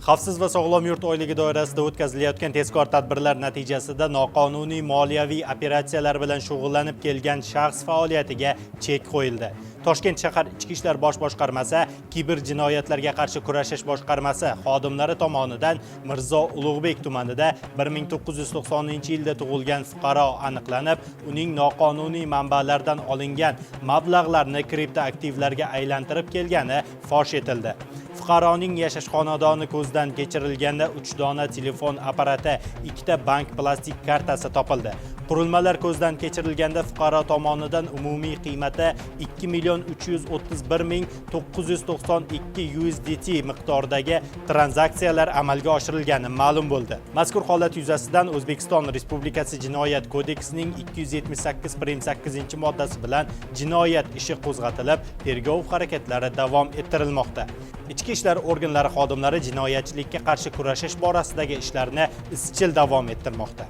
Xavfsiz va sog'lom yurt oyligi doirasida o'tkazilayotgan tezkor tadbirlar natijasida noqonuniy moliyaviy operatsiyalar bilan shug'ullanib kelgan shaxs faoliyatiga chek qo'yildi. Toshkent shahar Ichki ishlar bosh boshqarmasi kiber jinoyatlarga qarshi kurashish boshqarmasi xodimlari tomonidan Mirzo Ulug'bek tumanida 1990-yilda tug'ilgan fuqaro aniqlanib, uning noqonuniy manbalardan olingan mablag'larni kriptoaktivlarga aylantirib kelgani fosh etildi. Fuqaroning yashash xonadoni ko'zdan kechirilganda 3 dona telefon apparati, 2 ta bank plastik kartasi topildi. Qurilmalar ko'zdan kechirilganda fuqaro tomonidan umumiy qiymati 2.331.992 USDT miqdoridagi tranzaksiyalar amalga oshirilgani ma'lum bo'ldi. Mazkur holat yuzasidan O'zbekiston Respublikasi Jinoyat kodeksining 278-8-moddasi bilan jinoyat ishi qo'zg'atilib, tergov harakatlari davom ettirilmoqda. Ichki ishlar organlari xodimlari jinoyatchilikka qarshi kurashish borasidagi ishlarni izchil davom ettirmoqda.